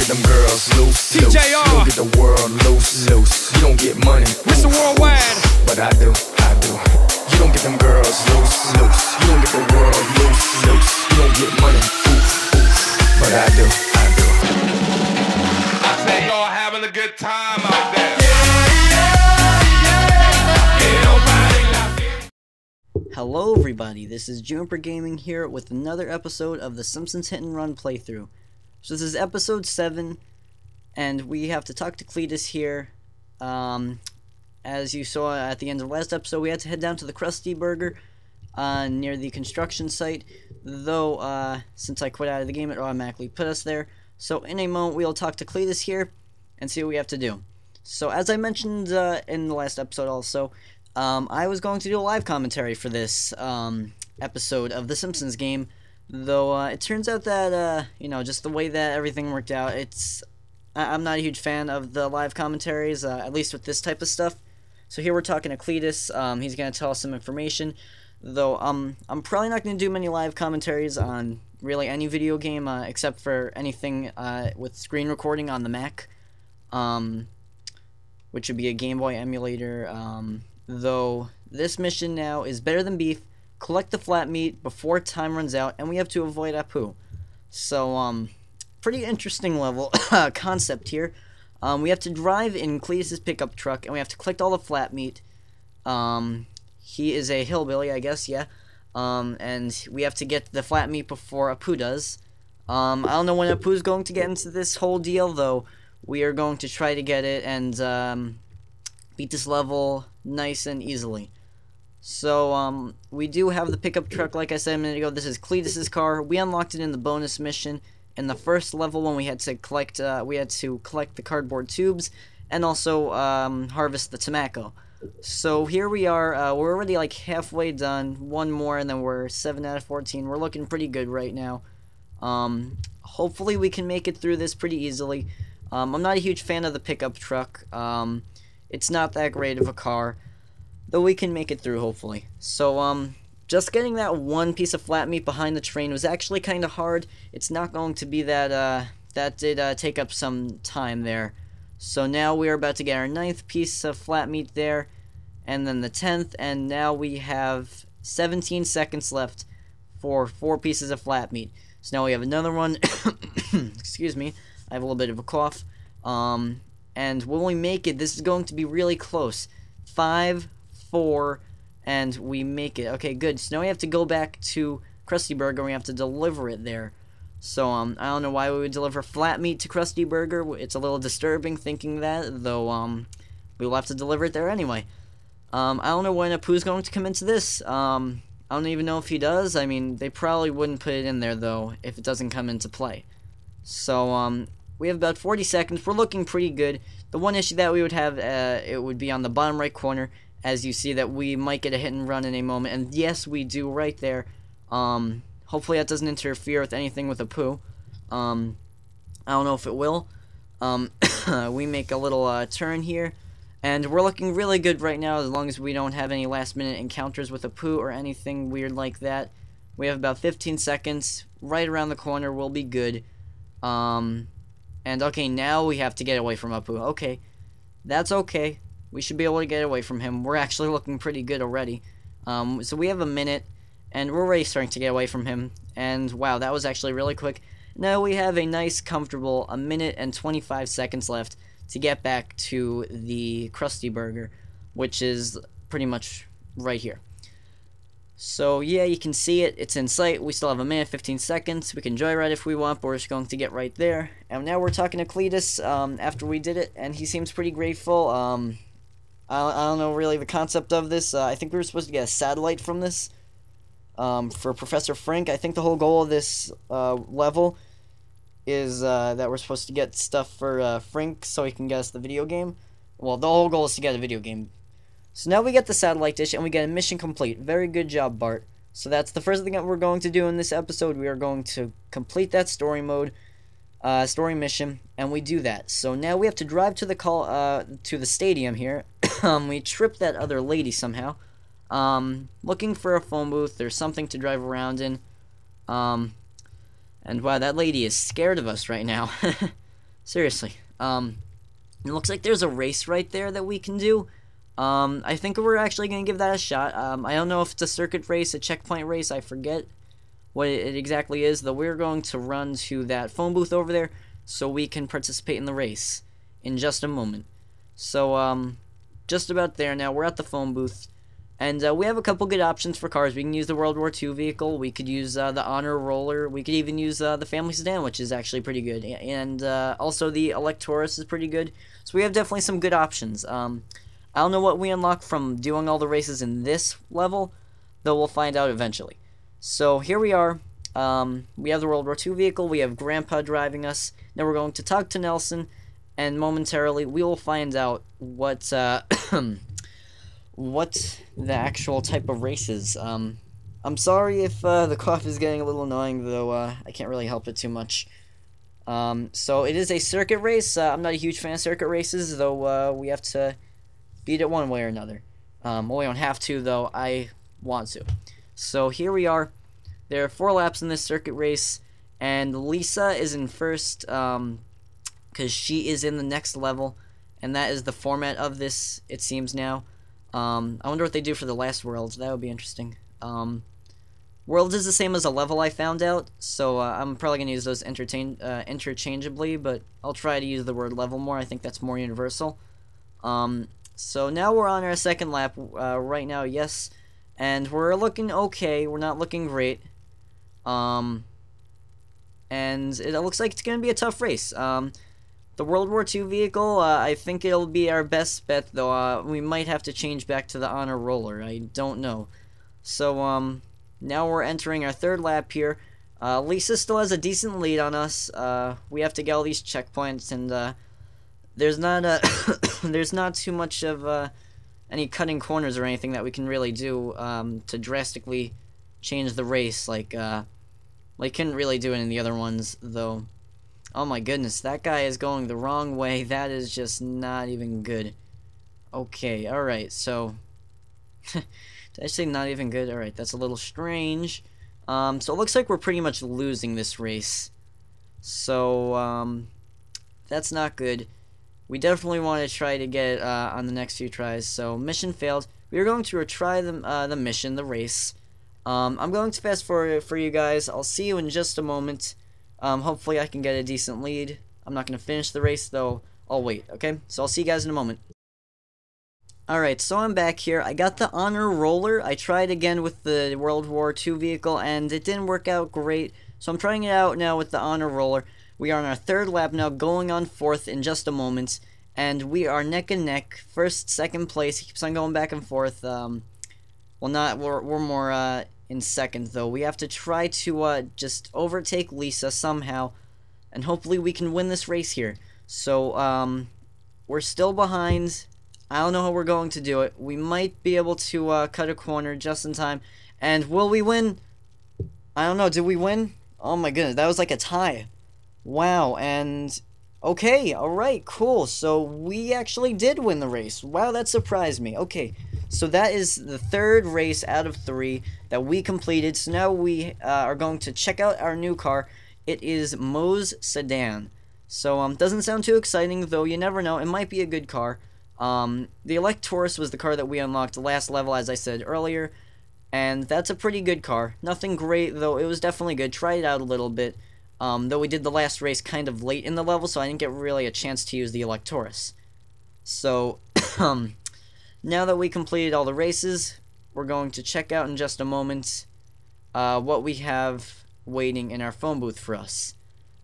get them girls loose, loose. You don't get the world loose, loose. You don't get money, Mr. Worldwide, but I do, I do. You don't get them girls loose, loose. You don't get the world loose, loose. You don't get money, oof, oof. But I do, I do. I say y'all having a good time out there. Hello everybody, this is Juniper Gaming here with another episode of the Simpsons Hit and Run playthrough. So this is episode 7, and we have to talk to Cletus here. As you saw at the end of the last episode, we had to head down to the Krusty Burger near the construction site, though since I quit out of the game it automatically put us there. So in a moment we'll talk to Cletus here and see what we have to do. So as I mentioned in the last episode also, I was going to do a live commentary for this episode of the Simpsons game, though it turns out that, you know, just the way that everything worked out, I'm not a huge fan of the live commentaries, at least with this type of stuff. So here we're talking to Cletus. He's going to tell us some information, though I'm probably not going to do many live commentaries on really any video game, except for anything with screen recording on the Mac, which would be a Game Boy emulator. Though this mission now is better than beef. Collect the flat meat before time runs out, and we have to avoid Apu. So pretty interesting level concept here. We have to drive in Cletus's pickup truck, and we have to collect all the flat meat. He is a hillbilly, I guess, yeah. And we have to get the flat meat before Apu does. I don't know when Apu's going to get into this whole deal, though. We are going to try to get it and beat this level nice and easily. So we do have the pickup truck, like I said a minute ago. This is Cletus's car. We unlocked it in the bonus mission in the first level when we had to collect the cardboard tubes and also harvest the tobacco. So here we are. We're already like halfway done. One more and then we're 7 out of 14. We're looking pretty good right now. Hopefully we can make it through this pretty easily. I'm not a huge fan of the pickup truck. It's not that great of a car, though we can make it through, hopefully. So, just getting that one piece of flat meat behind the train was actually kind of hard. It's not going to be that, that did take up some time there. So now we're about to get our 9th piece of flat meat there, and then the 10th, and now we have 17 seconds left for 4 pieces of flat meat. So now we have another one. Excuse me, I have a little bit of a cough. And when we make it, this is going to be really close. 5, 4, and we make it. Okay, good. So now we have to go back to Krusty Burger, and we have to deliver it there. So, I don't know why we would deliver flat meat to Krusty Burger. It's a little disturbing thinking that, though, we will have to deliver it there anyway. I don't know when Apu's going to come into this. I don't even know if he does. I mean, they probably wouldn't put it in there, though, if it doesn't come into play. So, we have about 40 seconds. We're looking pretty good. The one issue that we would have, it would be on the bottom right corner, as you see that we might get a hit and run in a moment. And yes, we do right there. Hopefully that doesn't interfere with anything with Apu. I don't know if it will. We make a little turn here. And we're looking really good right now, as long as we don't have any last minute encounters with Apu or anything weird like that. We have about 15 seconds. Right around the corner, we'll be good. And okay, now we have to get away from Apu. Okay, that's okay. We should be able to get away from him. We're actually looking pretty good already. So we have a minute, and we're already starting to get away from him. And wow, that was actually really quick. Now we have a nice, comfortable 1 minute and 25 seconds left to get back to the Krusty Burger, which is pretty much right here. So yeah, you can see it. It's in sight. We still have 1 minute, 15 seconds. We can joyride if we want, but we're just going to get right there. And now we're talking to Cletus after we did it, and he seems pretty grateful. I don't know really the concept of this. I think we were supposed to get a satellite from this for Professor Frink. I think the whole goal of this level is that we're supposed to get stuff for Frink so he can get us the video game. Well, the whole goal is to get a video game. So now we get the satellite dish, and we get a mission complete. Very good job, Bart. So that's the first thing that we're going to do in this episode. We are going to complete that story mode, story mission, and we do that. So now we have to drive to the stadium here. We trip that other lady somehow. Looking for a phone booth or something to drive around in. And wow, that lady is scared of us right now. Seriously. It looks like there's a race right there that we can do. I think we're actually going to give that a shot. I don't know if it's a circuit race, a checkpoint race, I forget what it exactly is, though we're going to run to that phone booth over there so we can participate in the race in just a moment. So, just about there now, we're at the phone booth, and we have a couple good options for cars. We can use the World War II vehicle, we could use the Honor Roller, we could even use the family sedan, which is actually pretty good, and also the Electoris is pretty good, so we have definitely some good options. I don't know what we unlock from doing all the races in this level, though we'll find out eventually. So here we are. We have the World War II vehicle. We have Grandpa driving us. Now we're going to talk to Nelson, and momentarily we will find out what what the actual type of race is. I'm sorry if the cough is getting a little annoying, though I can't really help it too much. So it is a circuit race. I'm not a huge fan of circuit races, though we have to beat it one way or another. Well, we don't have to, though. I want to. So here we are. There are 4 laps in this circuit race, and Lisa is in first because she is in the next level, and that is the format of this, it seems now. I wonder what they do for the last worlds. That would be interesting. Worlds is the same as a level, I found out, so I'm probably going to use those interchangeably, but I'll try to use the word level more. I think that's more universal. So now we're on our second lap right now, yes. And we're looking okay. We're not looking great. And it looks like it's going to be a tough race. The World War II vehicle, I think it'll be our best bet, though we might have to change back to the Honor Roller. I don't know. So, now we're entering our third lap here. Lisa still has a decent lead on us. We have to get all these checkpoints, and there's not there's not too much of any cutting corners or anything that we can really do to drastically change the race, like couldn't really do it in the other ones, though. Oh my goodness, that guy is going the wrong way. That is just not even good. Okay, alright, so did I say not even good? Alright, that's a little strange. So it looks like we're pretty much losing this race. So that's not good. We definitely want to try to get it on the next few tries. So mission failed. We are going to retry the mission, the race. I'm going to fast forward for you guys. I'll see you in just a moment. Hopefully I can get a decent lead. I'm not going to finish the race, though. I'll wait, okay? So I'll see you guys in a moment. Alright, so I'm back here. I got the Honor Roller. I tried again with the World War II vehicle, and it didn't work out great. So I'm trying it out now with the Honor Roller. We are on our third lap now, going on fourth in just a moment. And we are neck and neck. First, second place. He keeps on going back and forth. Well, not. We're more in second, though. We have to try to just overtake Lisa somehow. And hopefully we can win this race here. So, we're still behind. I don't know how we're going to do it. We might be able to cut a corner just in time. And will we win? I don't know. Did we win? Oh my goodness. That was like a tie. Wow. And okay. Alright. Cool. So we actually did win the race. Wow. That surprised me. Okay. So that is the third race out of 3 that we completed. So now we are going to check out our new car. It is Moe's Sedan. So doesn't sound too exciting, though you never know. It might be a good car. The Electoris was the car that we unlocked the last level, as I said earlier, and that's a pretty good car. Nothing great, though it was definitely good. Tried it out a little bit, though we did the last race kind of late in the level, so I didn't get really a chance to use the Electoris. So, now that we completed all the races, we're going to check out in just a moment what we have waiting in our phone booth for us.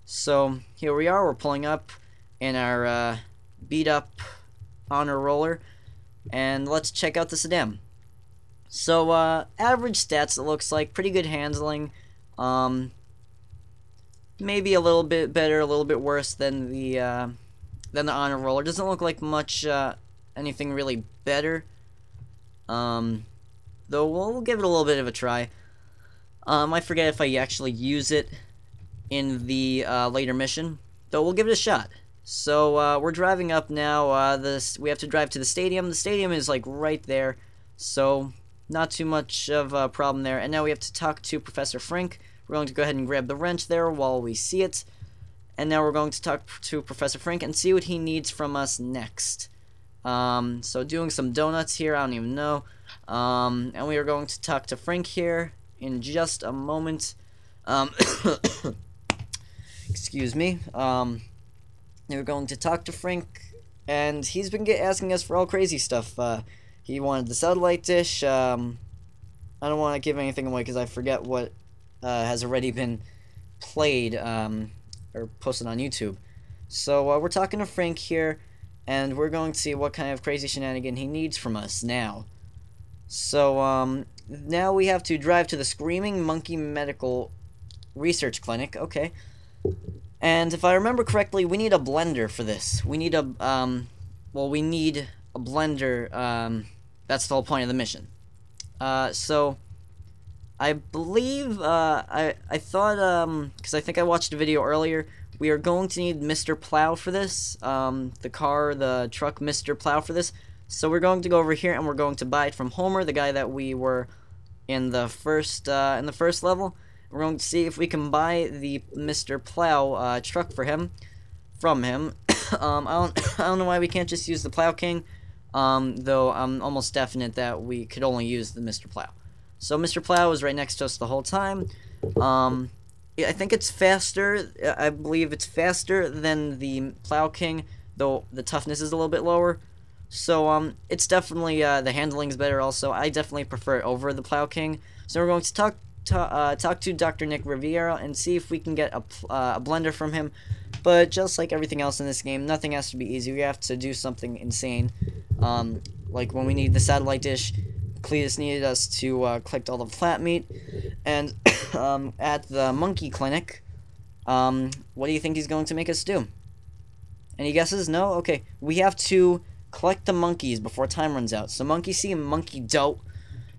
So, here we are, we're pulling up in our beat-up Honor Roller, and let's check out the sedan. So, average stats, it looks like. Pretty good handling. Maybe a little bit better, a little bit worse than the Honor Roller. Doesn't look like much, anything really better. Though we'll give it a little bit of a try. I forget if I actually use it in the later mission, though we'll give it a shot. So we're driving up now. We have to drive to the stadium. The stadium is like right there, so not too much of a problem there. And now we have to talk to Professor Frink. We're going to go ahead and grab the wrench there while we see it. And now we're going to talk to Professor Frank and see what he needs from us next. So doing some donuts here, I don't even know. And we are going to talk to Frank here in just a moment. Excuse me. We're going to talk to Frank, and he's been asking us for all crazy stuff. He wanted the satellite dish. I don't want to give anything away because I forget what has already been played or posted on YouTube. So we're talking to Frank here, and we're going to see what kind of crazy shenanigan he needs from us now. So now we have to drive to the Screaming Monkey Medical Research Clinic. Okay. And if I remember correctly, we need a blender for this. We need a we need a blender. That's the whole point of the mission. So I believe I thought because I think I watched a video earlier. We are going to need Mr. Plow for this. The truck Mr. Plow for this. So we're going to go over here and we're going to buy it from Homer, the guy that we were in the first level. We're going to see if we can buy the Mr. Plow truck from him. I don't know why we can't just use the Plow King, though I'm almost definite that we could only use the Mr. Plow. So Mr. Plow is right next to us the whole time. I think it's faster. I believe it's faster than the Plow King, though the toughness is a little bit lower. So it's definitely the handling's better. Also, I definitely prefer it over the Plow King. So we're going to talk to Dr. Nick Riviera and see if we can get a blender from him. But just like everything else in this game, nothing has to be easy. We have to do something insane. Like when we need the satellite dish, Cletus needed us to collect all the flat meat. And at the monkey clinic, what do you think he's going to make us do? Any guesses? No? Okay. We have to collect the monkeys before time runs out. So monkey see, monkey don't.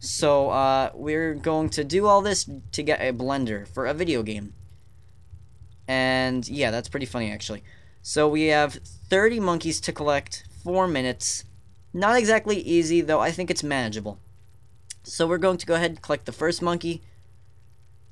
So we're going to do all this to get a blender for a video game. And yeah, that's pretty funny actually. So we have 30 monkeys to collect, 4 minutes. Not exactly easy, though I think it's manageable. So we're going to go ahead and collect the first monkey.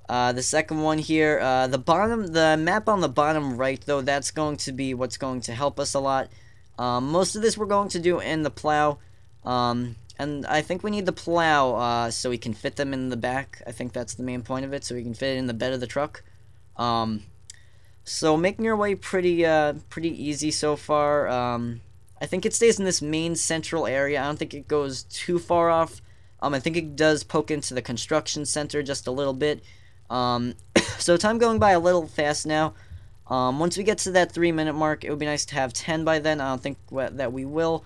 The second one here, the map on the bottom right, though, that's going to be what's going to help us a lot. Most of this we're going to do in the plow. And I think we need the plow so we can fit them in the back. I think that's the main point of it, so we can fit it in the bed of the truck. So making our way pretty easy so far. I think it stays in this main central area. I don't think it goes too far off. I think it does poke into the construction center just a little bit. So time going by a little fast now. Once we get to that 3-minute mark, it would be nice to have 10 by then. I don't think that we will.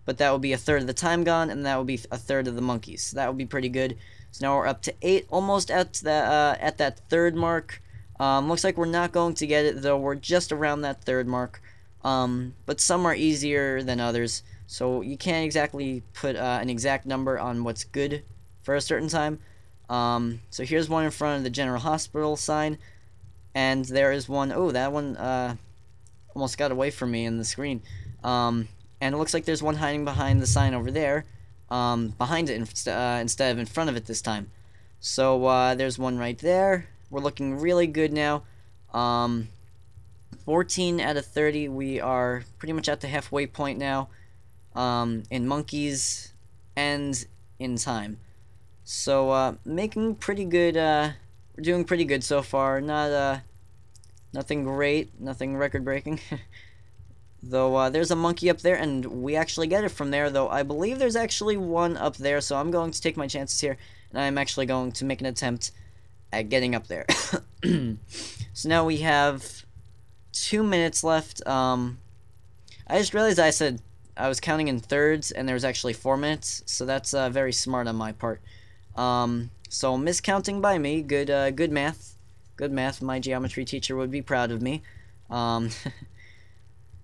But that would be a third of the time gone, and that would be a third of the monkeys. So that would be pretty good. So now we're up to 8, almost at that third mark. Looks like we're not going to get it, though. We're just around that third mark. But some are easier than others. So you can't exactly put an exact number on what's good for a certain time. So here's one in front of the General Hospital sign. And there is one, oh, that one almost got away from me in the screen. And it looks like there's one hiding behind the sign over there. Behind it instead of in front of it this time. So there's one right there. We're looking really good now. 14 out of 30. We are pretty much at the halfway point now. In monkeys and in time. So making pretty good. We're doing pretty good so far. Nothing great, nothing record-breaking. Though there's a monkey up there, and we actually get it from there, though I believe there's actually one up there, so I'm going to take my chances here, and I'm actually going to make an attempt at getting up there. So now we have 2 minutes left. I just realized I said I was counting in thirds, and there was actually 4 minutes, so that's very smart on my part. So miscounting by me. Good math. Good math. My geometry teacher would be proud of me.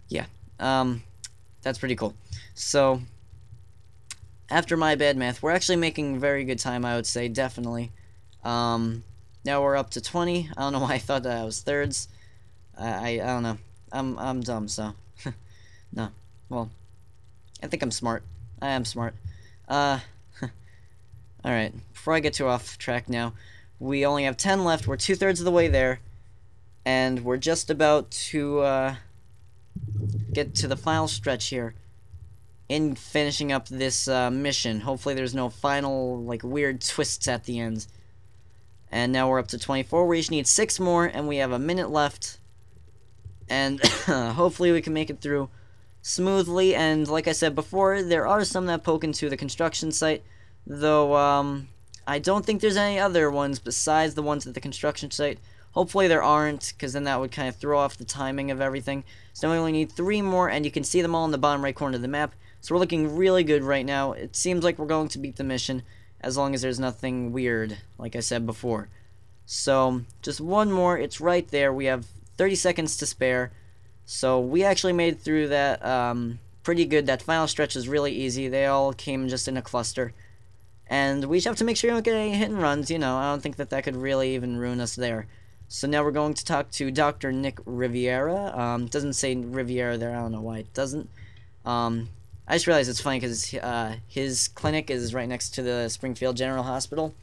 Yeah, that's pretty cool. So, after my bad math, we're actually making very good time, I would say, definitely. Now we're up to 20. I don't know why I thought that I was thirds. I don't know. I'm dumb, so. No. Well, I think I'm smart. I am smart. Alright, before I get too off track now, we only have 10 left. We're 2/3 of the way there. And we're just about to get to the final stretch here in finishing up this mission. Hopefully there's no final, like, weird twists at the end. And now we're up to 24. We just need 6 more, and we have a minute left. And hopefully we can make it through smoothly. And like I said before, there are some that poke into the construction site, though I don't think there's any other ones besides the ones at the construction site. Hopefully there aren't, because then that would kind of throw off the timing of everything. So we only need 3 more, and you can see them all in the bottom right corner of the map. So we're looking really good right now. It seems like we're going to beat the mission, as long as there's nothing weird, like I said before. So, just one more. It's right there. We have 30 seconds to spare. So we actually made it through that pretty good. That final stretch is really easy. They all came just in a cluster. And we just have to make sure we don't get any hit and runs. You know, I don't think that could really even ruin us there. So now we're going to talk to Dr. Nick Riviera. Doesn't say Riviera there. I don't know why it doesn't. I just realized it's funny because his clinic is right next to the Springfield General Hospital.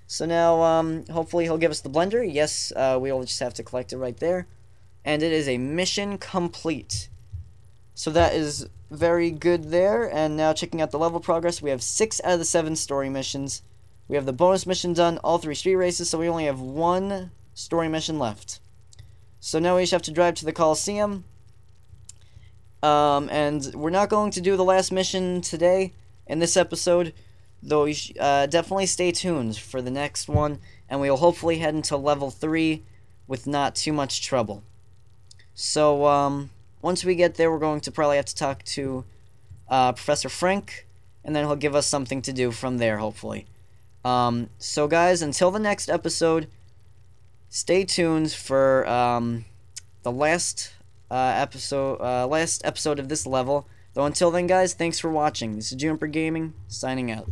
So now, hopefully he'll give us the blender. Yes, we'll just have to collect it right there. And it is a mission complete. So that is very good there. And now checking out the level progress, we have 6 out of the 7 story missions. We have the bonus mission done, all 3 street races, so we only have 1 story mission left. So now we just have to drive to the Coliseum. And we're not going to do the last mission today in this episode, though you definitely stay tuned for the next one, and we will hopefully head into level 3 with not too much trouble. So, once we get there, we're going to probably have to talk to Professor Frank, and then he'll give us something to do from there, hopefully. So guys, until the next episode, stay tuned for the last episode of this level. Though until then, guys, thanks for watching. This is Juniper Gaming, signing out.